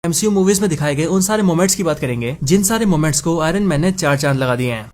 MCU movies में दिखाए गए उन सारे मोमेंट्स की बात करेंगे जिन सारे मोमेंट्स को आयरन मैन ने 4 चांद लगा दिए हैं।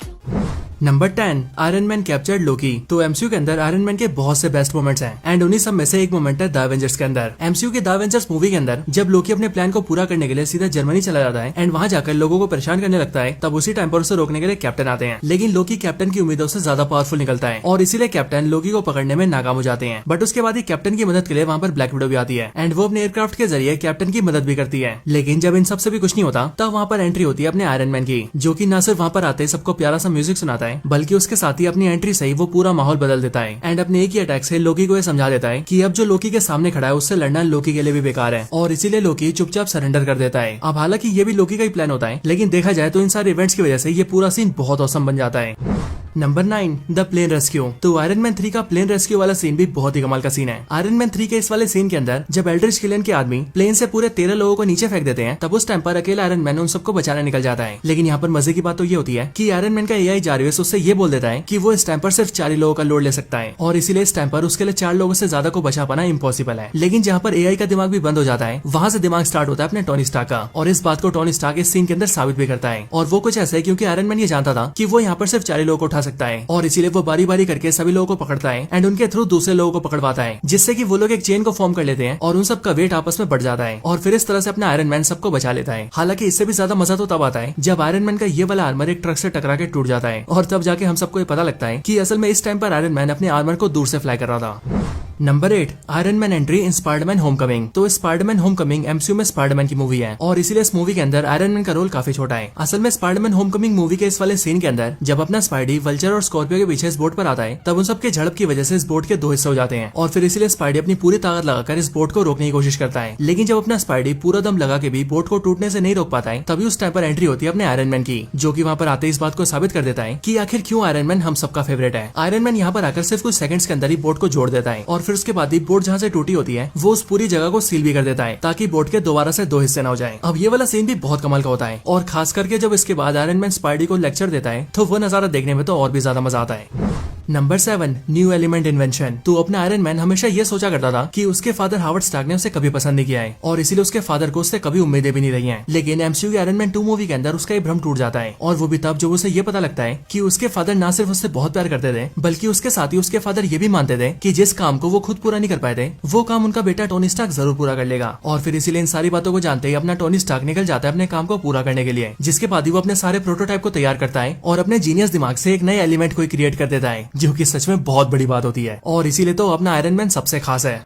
नंबर 10, आयरन मैन कैप्चर्ड लोकी। तो एमसीयू के अंदर आयरन मैन के बहुत से बेस्ट मोमेंट्स हैं एंड उन्हीं सब में से एक मोमेंट है द एवेंजर्स के अंदर। एमसीयू के द एवेंजर्स मूवी के अंदर जब लोकी अपने प्लान को पूरा करने के लिए सीधा जर्मनी चला जाता है एंड वहां जाकर लोगों को परेशान करने लगता है, तब उसी टाइम पर उसे रोकने के लिए कैप्टन आते हैं। लेकिन लोकी कैप्टन की उम्मीदों से ज्यादा पावरफुल निकलता है और इसीलिए कैप्टन लोकी को पकड़ने में नाकाम हो जाते हैं। बट उसके बाद ही कैप्टन की मदद के लिए वहाँ पर ब्लैक विडो भी आती है एंड वो अपने एयरक्राफ्ट के जरिए कैप्टन की मदद भी करती है। लेकिन जब इन सबसे भी कुछ नहीं होता तब वहाँ पर एंट्री होती है अपने आयरन मैन की, जो की न सिर्फ वहाँ पर आते सबको प्यारा सा म्यूजिक सुनाता है बल्कि उसके साथ ही अपनी एंट्री से ही वो पूरा माहौल बदल देता है एंड अपने एक ही अटैक से लोकी को ये समझा देता है कि अब जो लोकी के सामने खड़ा है उससे लड़ना लोकी के लिए भी बेकार है और इसीलिए लोकी चुपचाप सरेंडर कर देता है। अब हालांकि ये भी लोकी का ही प्लान होता है, लेकिन देखा जाए तो इन सारे इवेंट्स की वजह से ये पूरा सीन बहुत औसम बन जाता है। Number 9, the plane rescue. तो आयरन मैन 3 का प्लेन रेस्क्यू वाला सीन भी बहुत ही कमाल का सीन है। आयरन मैन 3 के इस वाले सीन के अंदर जब एल्ड्रिच किलियन के आदमी प्लेन से पूरे 13 लोगों को नीचे फेंक देते हैं, तब उस टाइम पर अकेला आयरन मैन उन सबको बचाने निकल जाता है। लेकिन यहाँ पर मजे की बात तो ये होती है कि आयरन मैन का एआई जारविस उससे ये बोल देता है कि वो इस टाइम पर सिर्फ 4 लोगों का लोड ले सकता है और इसीलिए इस टाइम पर उसके लिए 4 लोगों से ज्यादा को बचा पाना इम्पॉसिबल है। लेकिन जहाँ पर एआई का दिमाग भी बंद हो जाता है, वहाँ से दिमाग स्टार्ट होता है अपने टोनी स्टार्क का, और इस बात को टोनी स्टार्क इस सीन के अंदर साबित भी करता है। और वो कुछ ऐसा है क्योंकि आयरन मैन ये जानता था कि वो यहाँ पर सिर्फ 4 लोगों को उठा सकता है और इसीलिए वो बारी बारी करके सभी लोगों को पकड़ता है एंड उनके थ्रू दूसरे लोगों को पकड़वाता है, जिससे कि वो लोग एक चेन को फॉर्म कर लेते हैं और उन सब का वेट आपस में बढ़ जाता है और फिर इस तरह से अपना आयरन मैन सबको बचा लेता है। हालांकि इससे भी ज्यादा मजा तो तब आता है जब आयरन मैन का ये वाला आर्मर एक ट्रक से टकरा के टूट जाता है और तब जाके हम सबको ये पता लगता है कि असल में इस टाइम पर आयरन मैन अपने आर्मर को दूर से फ्लाई कर रहा था। Number 8, iron man entry in Spiderman Homecoming. तो स्पाइडरमैन होमकमिंग एमसीयू में स्पाइडरमैन की मूवी है और इसीलिए इस मूवी के अंदर आयरन मैन का रोल काफी छोटा है। असल में स्पाइडरमैन होमकमिंग मूवी के इस वाले सीन के अंदर जब अपना स्पाइडी वल्चर और स्कॉर्पियो के पीछे इस बोट पर आता है, तब उन सबके झड़प की वजह से इस बोट के 2 हिस्से हो जाते हैं और फिर इसीलिए स्पाइडी अपनी पूरी ताकत लगाकर इस बोट को रोकने की कोशिश करता है। लेकिन जब अपना स्पाइडी पूरा दम लगा के भी बोट को टूटने से नहीं रोक पाता है, तभी उस टाइम पर एंट्री होती है अपने आयरन मैन की, जो कि वहाँ पर आते इस बात को साबित कर देता है कि आखिर क्यों आयरन मैन हम सबका फेवरेट है। आयरन मैन यहाँ पर आकर सिर्फ कुछ सेकंड्स के अंदर ही बोट को जोड़ देता है और फिर उसके बाद ही बोट जहाँ से टूटी होती है वो उस पूरी जगह को सील भी कर देता है ताकि बोट के दोबारा से 2 हिस्से ना हो जाए। अब ये वाला सीन भी बहुत कमाल का होता है और खास करके जब इसके बाद आयरन मैन स्पाइडी को लेक्चर देता है तो वो नजारा देखने में तो और भी ज्यादा मजा आता है। Number 7, new element invention. तो अपना आयरन मैन हमेशा ये सोचा करता था कि उसके फादर हावर्ड स्टार्क ने उसे कभी पसंद नहीं किया है और इसीलिए उसके फादर को उससे कभी उम्मीदें भी नहीं रही हैं। लेकिन एमसीयू की आयरन मैन 2 मूवी के अंदर उसका ये भ्रम टूट जाता है और वो भी तब जब उसे ये पता लगता है कि उसके फादर ना सिर्फ उससे बहुत प्यार करते थे बल्कि उसके साथ ही उसके फादर ये भी मानते थे कि जिस काम को वो खुद पूरा नहीं कर पाए थे वो काम उनका बेटा टोनी स्टार्क जरूर पूरा कर लेगा। और फिर इसीलिए इन सारी बातों को जानते ही अपना टोनी स्टार्क निकल जाता है अपने काम को पूरा करने के लिए, जिसके बाद ही वो अपने सारे प्रोटोटाइप को तैयार करता है और अपने जीनियस दिमाग से एक नए एलिमेंट को क्रिएट कर देता है, जो कि सच में बहुत बड़ी बात होती है और इसीलिए तो अपना आयरन मैन सबसे खास है।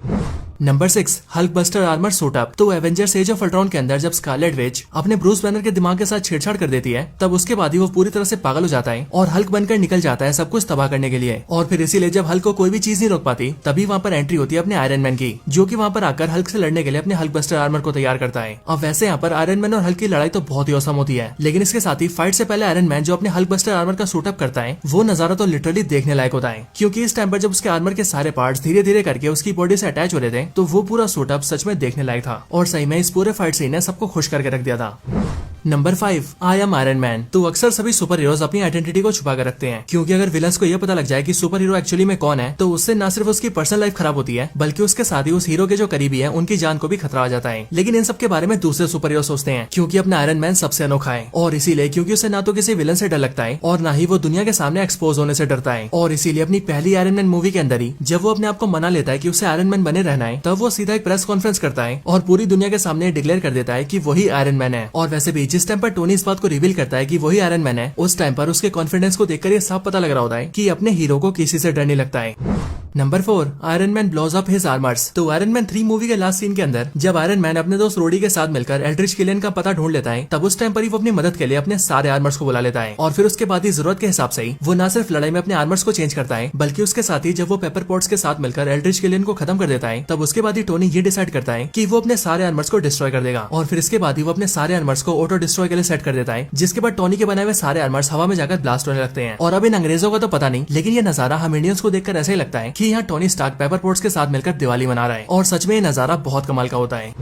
Number 6, Hulk buster armour suit up. तो एवेंजर्स एज ऑफ अल्ट्रॉन के अंदर जब स्कारलेट विच अपने ब्रूस बैनर के दिमाग के साथ छेड़छाड़ कर देती है, तब उसके बाद ही वो पूरी तरह से पागल हो जाता है और हल्क बनकर निकल जाता है सब कुछ तबाह करने के लिए। और फिर इसीलिए जब हल्क को कोई भी चीज नहीं रोक पाती, तभी वहाँ पर एंट्री होती है अपने आयरन मैन की, जो कि वहाँ पर आकर हल्क से लड़ने के लिए अपने हल्क बस्टर आर्मर को तैयार करता है। अब वैसे यहाँ पर आयरन मैन और हल्क की लड़ाई तो बहुत ही औसम होती है, लेकिन इसके साथ ही फाइट से पहले आयरन मैन जो अपने हल्क बस्टर आर्मर का सूट अप करता है, वो नजारा तो लिटरली देखने लायक होता है, क्योंकि इस टाइम पर जब उसके आर्मर के सारे पार्ट्स धीरे धीरे करके उसकी बॉडी से अटैच हो रहे थे, तो वो पूरा सूट अप सच में देखने लायक था और सही में इस पूरे फाइट सीन ने सबको खुश करके रख दिया था। Number 5, I am Iron man. तो अक्सर सभी सुपर हीरोज अपनी आइडेंटिटी को छुपा कर रखते हैं, क्योंकि अगर विलन्स को यह पता लग जाए कि सुपर हीरो एक्चुअली में कौन है, तो उससे न सिर्फ उसकी पर्सनल लाइफ खराब होती है बल्कि उसके साथ ही उस हीरो के जो करीबी है उनकी जान को भी खतरा आ जाता है। लेकिन इन सब के बारे में दूसरे सुपर हीरो सोचते हैं, क्योंकि अपना आयरन मैन सबसे अनोखा है और इसीलिए क्योंकि उसे ना तो किसी विलन से डर लगता है और ना ही वो दुनिया के सामने एक्सपोज होने से डरता है। और इसीलिए अपनी पहली आयरन मैन मूवी के अंदर ही जब वो अपने आप को मना लेता है कि उसे आयरन मैन बने रहना है, तब वो सीधा एक प्रेस कॉन्फ्रेंस करता है और पूरी दुनिया के सामने डिक्लेयर कर देता है कि वही आयरन मैन है। और वैसे भी जिस टाइम पर टोनी इस बात को रिवील करता है कि वही आयरन मैन है, उस टाइम पर उसके कॉन्फिडेंस को देखकर ये साफ पता लग रहा होता है कि अपने हीरो को किसी से डर नहीं लगता है। Number 4, Iron Man blows up his armours. तो आयरन मैन 3 मूवी के लास्ट सीन के अंदर जब आयरन मैन अपने दोस्त रोडी के साथ मिलकर एल्ड्रिच किलियन का पता ढूंढ लेता है, तब उस टाइम पर ही वो अपनी मदद के लिए अपने सारे आर्मर्स को बुला लेता है और फिर उसके बाद ही जरूरत के हिसाब से ही वो न सिर्फ लड़ाई में अपने आर्मर्स को चेंज करता है, बल्कि उसके साथ ही जब वो पेपर पॉट्स के साथ मिलकर एल्ड्रिच किलियन को खत्म कर देता है, तब उसके बाद ही टोनी ये डिसाइड करता है कि वो अपने सारे आर्मर्स को डिस्ट्रॉय कर देगा और फिर इसके बाद ही वो अपने सारे आर्मर्स को ऑटो डिस्ट्रॉय के लिए सेट कर देता है, जिसके बाद टोनी के बनाए हुए सारे आर्मर्स हवा में जाकर ब्लास्ट होने लगते हैं। और अब इन अंग्रेजों का तो पता नहीं, लेकिन ये नजारा हम इंडियंस को देखकर ऐसा ही लगता है कि यहाँ टोनी स्टार्क पेपर पॉट्स के साथ मिलकर दिवाली मना रहा है और सच में ये नजारा बहुत कमाल का होता है।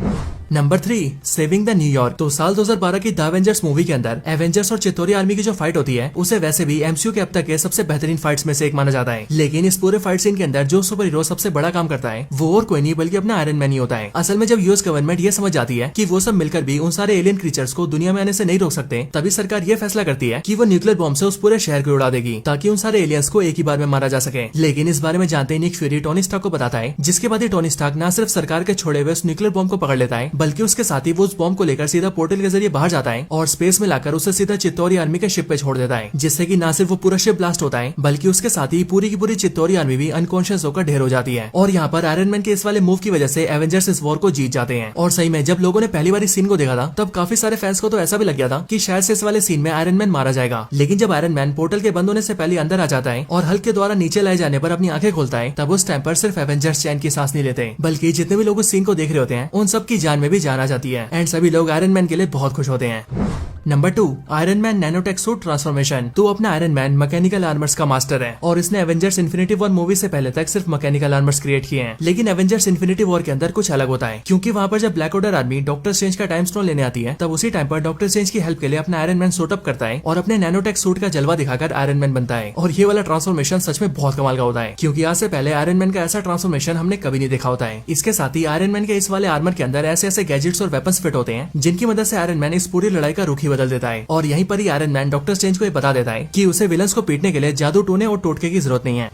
Number 3, saving the New York. तो साल 2012 की द एवेंजर्स मूवी के अंदर एवेंजर्स और चित्तौरी आर्मी की जो फाइट होती है उसे वैसे भी एमसीयू के अब तक के सबसे बेहतरीन फाइट्स में से एक माना जाता है। लेकिन इस पूरे फाइट सीन के अंदर जो सुपर हीरो सबसे बड़ा काम करता है वो और कोई नहीं बल्कि अपना आयरन मैन ही होता है। असल में जब यूएस गवर्नमेंट ये समझ जाती है कि वो सब मिलकर भी उन सारे एलियन क्रीचर्स को दुनिया में आने से नहीं रोक सकते, तभी सरकार ये फैसला करती है कि वो न्यूक्लियर बॉम्ब से उस पूरे शहर को उड़ा देगी ताकि उन सारे एलियंस को एक ही बार में मारा जा सके। लेकिन इस बारे में जानते ही निक फ्यूरी टोनी स्टार्क को बताता है, जिसके बाद ही टोनी स्टार्क न सिर्फ सरकार के छोड़े हुए उस न्यूक्लियर बॉम्ब को पकड़ लेता है बल्कि उसके साथ ही वो उस बॉम्ब को लेकर सीधा पोर्टल के जरिए बाहर जाता है और स्पेस में लाकर उसे सीधा चित्तौरी आर्मी के शिप पे छोड़ देता है, जिससे कि न सिर्फ वो पूरा शिप ब्लास्ट होता है बल्कि उसके साथ ही पूरी की पूरी चित्तौरी आर्मी भी अनकॉन्शियस होकर ढेर हो जाती है। और यहाँ पर आयरन मैन के इस वाले मूव की वजह से एवेंजर्स इस वॉर को जीत जाते हैं। और सही में जब लोगों ने पहली बार इस सीन को देखा था तब काफी सारे फैंस को तो ऐसा भी लग गया था कि शायद से इस वाले सीन में आयरन मैन मारा जाएगा। लेकिन जब आयरन मैन पोर्टल के बंद होने से पहले अंदर आ जाता है और हल्क के द्वारा नीचे लाए जाने पर अपनी आंखें खोलता है, तब उस टाइम पर सिर्फ एवेंजर्स चैन की सांस नहीं लेते बल्कि जितने भी लोग उस सीन को देख रहे होते हैं उन सब की जान में भी जान आ जाती है एंड सभी लोग आयरन मैन के लिए बहुत खुश होते हैं। Number 2, iron man nanotech suit transformation. तो अपना आयरन मैन मैकेनिकल आर्मर्स का मास्टर है और इसने एवेंजर्स इन्फिनिटी वॉर मूवी से पहले तक सिर्फ मैकेनिकल आर्मर्स क्रिएट किए हैं। लेकिन एवेंजर्स इन्फिनिटी वॉर के अंदर कुछ अलग होता है, क्योंकि वहाँ पर जब black order army doctor strange का टाइम स्टोन लेने आती है तब उसी टाइम पर डॉक्टर स्ट्रेंज की हेल्प के लिए अपना आयरन मैन सूट अप करता है और अपने नैनोटेक सूट का जलवा दिखाकर आयरन मैन बनता है। और ये वाला ट्रांसफॉर्मेशन सच में बहुत कमाल का होता है, क्योंकि आज से पहले आयरन मैन का ऐसा ट्रांसफॉर्मेशन हमने कभी नहीं देखा होता है। इसके साथ ही आयरन मैन के इस वाले आर्मर के अंदर ऐसे ऐसे गैजेट्स और वेपन्स फिट होते हैं जिनकी मदद से आयरन मैन इस पूरी लड़ाई का रुख ही बदल देता है। और यहीं पर ही आयरन मैन डॉक्टर स्ट्रेंज को ये बता देता है कि उसे विलन्स को पीटने के लिए जादू टूने और टोटके की जरूरत नहीं है।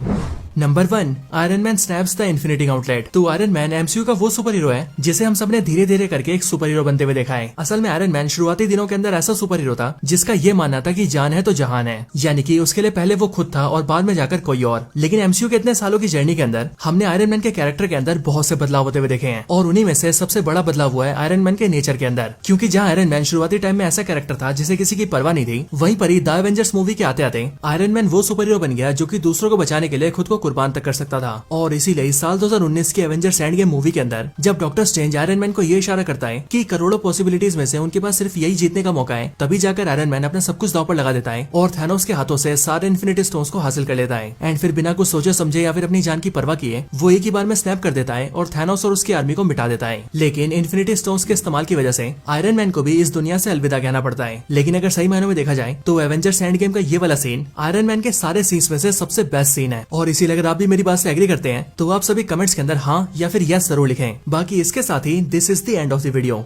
Number 1, iron man snaps the infinity gauntlet. तो आयरन मैन एमसीयू का वो सुपर हीरो है जिसे हम सबने धीरे धीरे करके एक सुपर हीरो बनते हुए देखा है। असल में आयरन मैन शुरुआती दिनों के अंदर ऐसा सुपर हीरो था जिसका ये मानना था कि जान है तो जहान है, यानी कि उसके लिए पहले वो खुद था और बाद में जाकर कोई और। लेकिन एमसीयू के इतने सालों की जर्नी के अंदर हमने आयरन मैन के कैरेक्टर के अंदर बहुत से बदलाव होते हुए देखे हैं और उन्हीं में से सबसे बड़ा बदलाव हुआ है आयरन मैन के नेचर के अंदर। क्योंकि जहाँ आयरन मैन शुरुआती टाइम में ऐसा कैरेक्टर था जिसे किसी की परवाह नहीं थी, वहीं पर ही द एवेंजर्स मूवी के आते आते आयरन मैन वो सुपर हीरो बन गया जो कि दूसरों को बचाने के लिए खुद को कुर्बान तक कर सकता था। और इसीलिए साल 2019 की एवेंजर्स एंड गेम मूवी के अंदर जब डॉक्टर स्ट्रेंज आयरन मैन को ये इशारा करता है कि करोड़ों पॉसिबिलिटीज में से उनके पास सिर्फ यही जीतने का मौका है, तभी जाकर आयरन मैन अपना सब कुछ दांव पर लगा देता है और थैनोस के हाथों से सारे इन्फिनिटी स्टोन्स को हासिल कर लेता है। एंड फिर बिना कुछ सोचे समझे या फिर अपनी जान की परवाह किए वो एक ही बार में स्नैप कर देता है और थैनोस और उसकी आर्मी को मिटा देता है। लेकिन इन्फिनिटी स्टोन्स के इस्तेमाल की वजह से आयरन मैन को भी इस दुनिया से अलविदा कहना पड़ता है। लेकिन अगर सही मायनों में देखा जाए तो एवेंजर्स एंड गेम का ये वाला सीन आयरन मैन के सारे सीन्स में से सबसे बेस्ट सीन है। और इसीलिए अगर आप भी मेरी बात से एग्री करते हैं तो आप सभी कमेंट्स के अंदर हाँ या फिर यस जरूर लिखें। बाकी इसके साथ ही this is the end of the video.